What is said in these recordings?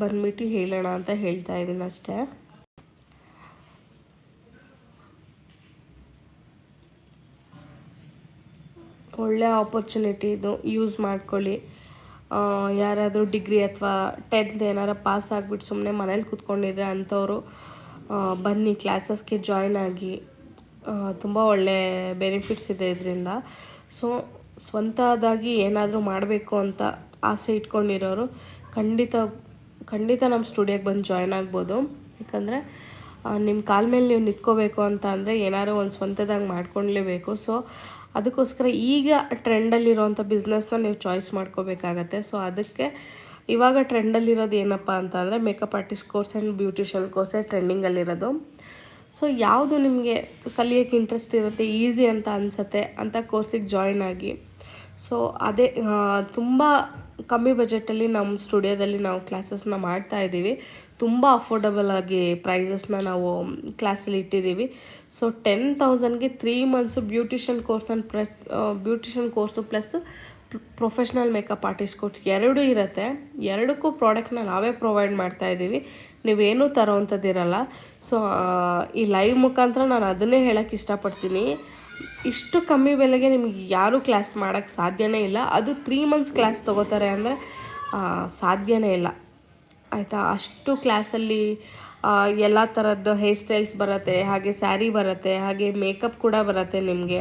ಬಂದ್ಬಿಟ್ಟು ಹೇಳೋಣ ಅಂತ ಹೇಳ್ತಾ ಇದ್ದೀನಿ ಅಷ್ಟೇ. ಒಳ್ಳೆ ಆಪರ್ಚುನಿಟಿ ಇದು, ಯೂಸ್ ಮಾಡ್ಕೊಳ್ಳಿ. ಯಾರಾದರೂ ಡಿಗ್ರಿ ಅಥವಾ 10th ಏನಾರು ಪಾಸ್ ಆಗಿಬಿಟ್ಟು ಸುಮ್ಮನೆ ಮನೇಲಿ ಕೂತ್ಕೊಂಡಿದ್ರೆ ಅಂಥವ್ರು ಬನ್ನಿ, ಕ್ಲಾಸಸ್ಗೆ ಜಾಯ್ನ್ ಆಗಿ. ತುಂಬ ಒಳ್ಳೆ ಬೆನಿಫಿಟ್ಸ್ ಇದೆ ಇದರಿಂದ. ಸೊ ಸ್ವಂತದಾಗಿ ಏನಾದರೂ ಮಾಡಬೇಕು ಅಂತ ಆಸೆ ಇಟ್ಕೊಂಡಿರೋರು ಖಂಡಿತ ನಮ್ಮ ಸ್ಟುಡಿಯೋಗೆ ಬಂದು ಜಾಯ್ನ್ ಆಗ್ಬೋದು. ಯಾಕಂದರೆ ನಿಮ್ಮ ಕಾಲ ಮೇಲೆ ನೀವು ನಿಂತ್ಕೋಬೇಕು ಅಂತ ಅಂದರೆ ಏನಾದ್ರು ಒಂದು ಸ್ವಂತದಾಗಿ ಮಾಡ್ಕೊಳ್ಲೇಬೇಕು. ಸೊ ಅದಕ್ಕೋಸ್ಕರ ಈಗ ಟ್ರೆಂಡಲ್ಲಿರೋವಂಥ ಬಿಸ್ನೆಸ್ನ ನೀವು ಚಾಯ್ಸ್ ಮಾಡ್ಕೋಬೇಕಾಗತ್ತೆ. ಸೊ ಅದಕ್ಕೆ ಇವಾಗ ಟ್ರೆಂಡಲ್ಲಿರೋದು ಏನಪ್ಪ ಅಂತ ಅಂದರೆ makeup artist course and beautician ಕೋರ್ಸೇ ಟ್ರೆಂಡಿಂಗಲ್ಲಿರೋದು. ಸೊ ಯಾವುದು ನಿಮಗೆ ಕಲಿಯೋಕ್ಕೆ ಇಂಟ್ರೆಸ್ಟ್ ಇರುತ್ತೆ, ಈಸಿ ಅಂತ ಅನಿಸುತ್ತೆ ಅಂಥ ಕೋರ್ಸಿಗೆ ಜಾಯ್ನ್ ಆಗಿ. ಸೊ ಅದೇ ತುಂಬ ಕಮ್ಮಿ ಬಜೆಟಲ್ಲಿ ನಮ್ಮ ಸ್ಟುಡಿಯೋದಲ್ಲಿ ನಾವು ಕ್ಲಾಸಸ್ನ ಮಾಡ್ತಾಯಿದ್ದೀವಿ. ತುಂಬ ಅಫೋರ್ಡಬಲ್ ಆಗಿ ಪ್ರೈಸಸ್ನ ನಾವು ಕ್ಲಾಸಲ್ಲಿ ಇಟ್ಟಿದ್ದೀವಿ. ಸೊ 10,000ಗೆ 3 months beautician course and beautician course plus professional makeup artist course ಎರಡೂ ಇರುತ್ತೆ. ಎರಡಕ್ಕೂ ಪ್ರಾಡಕ್ಟ್ನ ನಾವೇ ಪ್ರೊವೈಡ್ ಮಾಡ್ತಾಯಿದ್ದೀವಿ, ನೀವೇನೂ ತರೋವಂಥದ್ದಿರಲ್ಲ. ಸೊ ಈ ಲೈವ್ ಮುಖಾಂತರ ನಾನು ಅದನ್ನೇ ಹೇಳೋಕ್ಕೆ ಇಷ್ಟಪಡ್ತೀನಿ. ಇಷ್ಟು ಕಮ್ಮಿ ಬೆಲೆಗೆ ನಿಮಗೆ ಯಾರೂ ಕ್ಲಾಸ್ ಮಾಡೋಕ್ಕೆ ಸಾಧ್ಯನೇ ಇಲ್ಲ. ಅದು 3 months ಕ್ಲಾಸ್ ತೊಗೋತಾರೆ ಅಂದರೆ ಸಾಧ್ಯನೇ ಇಲ್ಲ, ಆಯಿತಾ. ಅಷ್ಟು ಕ್ಲಾಸಲ್ಲಿ ಎಲ್ಲ ಥರದ್ದು ಹೇರ್ ಸ್ಟೈಲ್ಸ್ ಬರುತ್ತೆ, ಹಾಗೆ ಸ್ಯಾರಿ ಬರುತ್ತೆ, ಹಾಗೆ ಮೇಕಪ್ ಕೂಡ ಬರುತ್ತೆ ನಿಮಗೆ.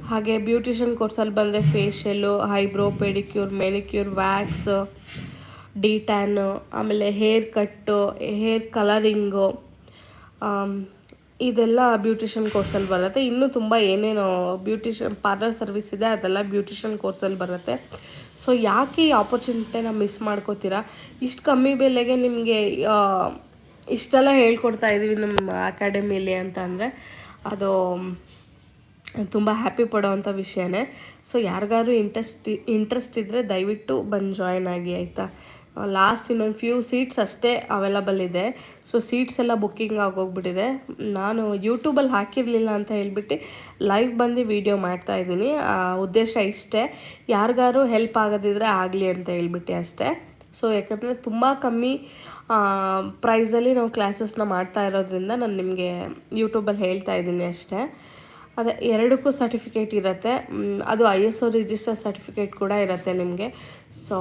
ಹಾಗೆ ಬ್ಯೂಟಿಷಿಯನ್ ಕೋರ್ಸಲ್ಲಿ ಬಂದರೆ facial, eyebrow, pedicure, manicure, wax, D tan, ಆಮೇಲೆ ಹೇರ್ ಕಟ್ಟು, ಹೇರ್ ಕಲರಿಂಗು, ಇದೆಲ್ಲ ಬ್ಯೂಟಿಷಿಯನ್ ಕೋರ್ಸಲ್ಲಿ ಬರುತ್ತೆ. ಇನ್ನೂ ತುಂಬ ಏನೇನು ಬ್ಯೂಟಿಷಿಯನ್ ಪಾರ್ಲರ್ ಸರ್ವಿಸ್ ಇದೆ ಅದೆಲ್ಲ ಬ್ಯೂಟಿಷಿಯನ್ ಕೋರ್ಸಲ್ಲಿ ಬರುತ್ತೆ. ಸೊ ಯಾಕೆ ಈ ಆಪರ್ಚುನಿಟಿನ ಮಿಸ್ ಮಾಡ್ಕೋತೀರಾ? ಇಷ್ಟು ಕಮ್ಮಿ ಬೆಲೆಗೆ ನಿಮಗೆ ಇಷ್ಟೆಲ್ಲ ಹೇಳ್ಕೊಡ್ತಾ ಇದ್ದೀವಿ ನಮ್ಮ ಅಕಾಡೆಮಿಲಿ ಅಂತ ಅಂದರೆ ಅದು ತುಂಬ ಹ್ಯಾಪಿ ಪಡೋವಂಥ ವಿಷಯನೇ. ಸೊ ಯಾರಿಗಾದ್ರೂ ಇಂಟ್ರೆಸ್ಟ್ ಇದ್ದರೆ ದಯವಿಟ್ಟು ಬಂದು ಜಾಯ್ನ್ ಆಗಿ, ಆಯಿತಾ. ಲಾಸ್ಟ್ ಇನ್ನೊಂದು ಫ್ಯೂ ಸೀಟ್ಸ್ ಅಷ್ಟೇ ಅವೈಲಬಲ್ ಇದೆ. ಸೊ ಸೀಟ್ಸ್ ಎಲ್ಲ ಬುಕ್ಕಿಂಗ್ ಆಗೋಗ್ಬಿಟ್ಟಿದೆ. ನಾನು ಯೂಟ್ಯೂಬಲ್ಲಿ ಹಾಕಿರಲಿಲ್ಲ ಅಂತ ಹೇಳ್ಬಿಟ್ಟು ಲೈವ್ ಬಂದು ವೀಡಿಯೋ ಮಾಡ್ತಾಯಿದ್ದೀನಿ. ಉದ್ದೇಶ ಇಷ್ಟೇ, ಯಾರಿಗಾರು ಹೆಲ್ಪ್ ಆಗೋದಿದ್ರೆ ಆಗಲಿ ಅಂತ ಹೇಳ್ಬಿಟ್ಟು ಅಷ್ಟೇ. ಸೊ ಯಾಕಂದರೆ ತುಂಬ ಕಮ್ಮಿ ಪ್ರೈಸಲ್ಲಿ ನಾವು ಕ್ಲಾಸಸ್ನ ಮಾಡ್ತಾ ಇರೋದ್ರಿಂದ ನಾನು ನಿಮಗೆ ಯೂಟ್ಯೂಬಲ್ಲಿ ಹೇಳ್ತಾ ಇದ್ದೀನಿ ಅಷ್ಟೇ. ಅದೇ ಎರಡಕ್ಕೂ ಸರ್ಟಿಫಿಕೇಟ್ ಇರುತ್ತೆ. ಅದು ISO ರಿಜಿಸ್ಟರ್ ಸರ್ಟಿಫಿಕೇಟ್ ಕೂಡ ಇರುತ್ತೆ ನಿಮಗೆ. ಸೊ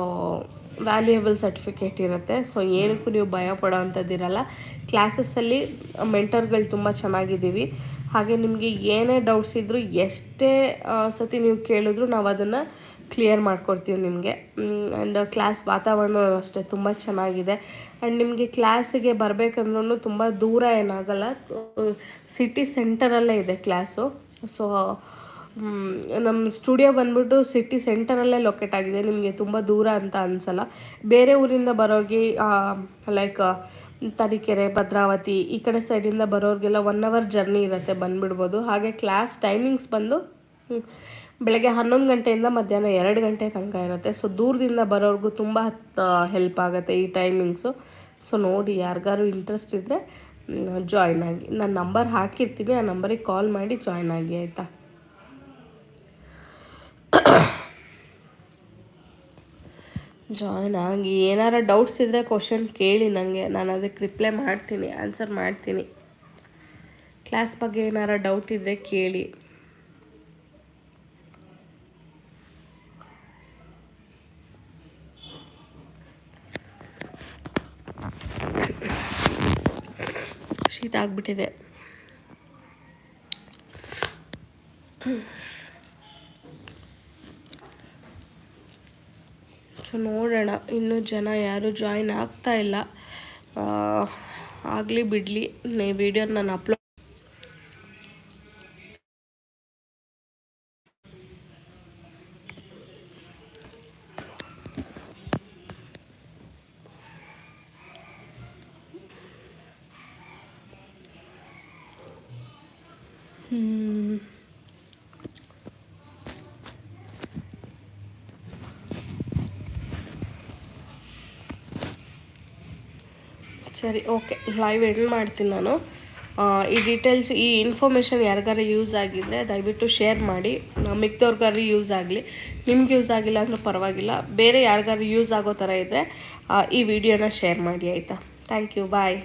ವ್ಯಾಲ್ಯೂಯಬಲ್ ಸರ್ಟಿಫಿಕೇಟ್ ಇರುತ್ತೆ. ಸೊ ಏನಕ್ಕೂ ನೀವು ಭಯ ಪಡೋ ಅಂಥದ್ದಿರಲ್ಲ. ಕ್ಲಾಸಸ್ಸಲ್ಲಿ ಮೆಂಟರ್ಗಳು ತುಂಬ ಚೆನ್ನಾಗಿದ್ದೀವಿ. ಹಾಗೆ ನಿಮಗೆ ಏನೇ ಡೌಟ್ಸ್ ಇದ್ದರೂ ಎಷ್ಟೇ ಸತಿ ನೀವು ಕೇಳಿದ್ರು ನಾವು ಅದನ್ನು ಕ್ಲಿಯರ್ ಮಾಡ್ಕೊಡ್ತೀವಿ ನಿಮಗೆ. ಆ್ಯಂಡ್ ಕ್ಲಾಸ್ ವಾತಾವರಣ ಅಷ್ಟೇ ತುಂಬ ಚೆನ್ನಾಗಿದೆ. ಆ್ಯಂಡ್ ನಿಮಗೆ ಕ್ಲಾಸಿಗೆ ಬರಬೇಕಂದ್ರೂ ತುಂಬ ದೂರ ಏನಾಗಲ್ಲ, ಸಿಟಿ ಸೆಂಟರಲ್ಲೇ ಇದೆ ಕ್ಲಾಸು. ಸೊ ನಮ್ಮ ಸ್ಟುಡಿಯೋ ಬಂದ್ಬಿಟ್ಟು ಸಿಟಿ ಸೆಂಟರಲ್ಲೇ ಲೊಕೇಟ್ ಆಗಿದೆ, ನಿಮಗೆ ತುಂಬ ದೂರ ಅಂತ ಅನಿಸಲ್ಲ. ಬೇರೆ ಊರಿಂದ ಬರೋರಿಗೆ ಲೈಕ್ ತರೀಕೆರೆ, ಭದ್ರಾವತಿ ಈ ಕಡೆ ಸೈಡಿಂದ ಬರೋರಿಗೆಲ್ಲ 1 hour ಜರ್ನಿ ಇರುತ್ತೆ, ಬಂದುಬಿಡ್ಬೋದು. ಹಾಗೆ ಕ್ಲಾಸ್ ಟೈಮಿಂಗ್ಸ್ ಬಂದು ಬೆಳಗ್ಗೆ 11 ಗಂಟೆಯಿಂದ ಮಧ್ಯಾಹ್ನ 2 ಗಂಟೆ ತನಕ ಇರುತ್ತೆ. ಸೊ ದೂರದಿಂದ ಬರೋರಿಗೂ ತುಂಬ ಹೆಲ್ಪ್ ಆಗುತ್ತೆ ಈ ಟೈಮಿಂಗ್ಸು. ಸೊ ನೋಡಿ, ಯಾರಿಗಾರು ಇಂಟ್ರೆಸ್ಟ್ ಇದ್ದರೆ ಜಾಯ್ನ್ ಆಗಿ. ನಾನು ನಂಬರ್ ಹಾಕಿರ್ತೀನಿ, ಆ ನಂಬರಿಗೆ ಕಾಲ್ ಮಾಡಿ ಜಾಯ್ನ್ ಆಗಿ, ಆಯಿತಾ. ಜಾಯ್ನ್ ಆಗಿ ಏನಾರ ಡೌಟ್ಸ್ ಇದ್ದರೆ ಕ್ವಶನ್ ಕೇಳಿ ನನಗೆ, ನಾನು ಅದಕ್ಕೆ ರಿಪ್ಲೈ ಮಾಡ್ತೀನಿ, ಆನ್ಸರ್ ಮಾಡ್ತೀನಿ. ಕ್ಲಾಸ್ ಬಗ್ಗೆ ಏನಾರ ಡೌಟ್ ಇದ್ದರೆ ಕೇಳಿ. ಶೀತ ಆಗಿಬಿಟ್ಟಿದೆ. ಸೊ ನೋಡೋಣ, ಇನ್ನೂ ಜನ ಯಾರೂ ಜಾಯಿನ್ ಆಗ್ತಾ ಇಲ್ಲ. ಆಗಲಿ ಬಿಡಲಿ, ವಿಡಿಯೋ ನಾನು ಅಪ್ಲೋಡ್ ಸರಿ, ಓಕೆ, ಲೈವ್ ಎಂಡ್ ಮಾಡ್ತೀನಿ ನಾನು. ಈ ಡೀಟೇಲ್ಸ್ ಈ ಇನ್ಫಾರ್ಮೇಷನ್ ಯಾರಿಗಾರು ಯೂಸ್ ಆಗಿದ್ದರೆ ದಯವಿಟ್ಟು ಶೇರ್ ಮಾಡಿ. ಮಿಕ್ದವ್ರಿಗಾರು ಯೂಸ್ ಆಗಲಿ. ನಿಮ್ಗೆ ಯೂಸ್ ಆಗಿಲ್ಲ ಅಂದರೂ ಪರವಾಗಿಲ್ಲ, ಬೇರೆ ಯಾರಿಗಾರು ಯೂಸ್ ಆಗೋ ಥರ ಇದ್ದರೆ ಈ ವಿಡಿಯೋನ ಶೇರ್ ಮಾಡಿ ಆಯಿತಾ. Thank you. ಬಾಯ್.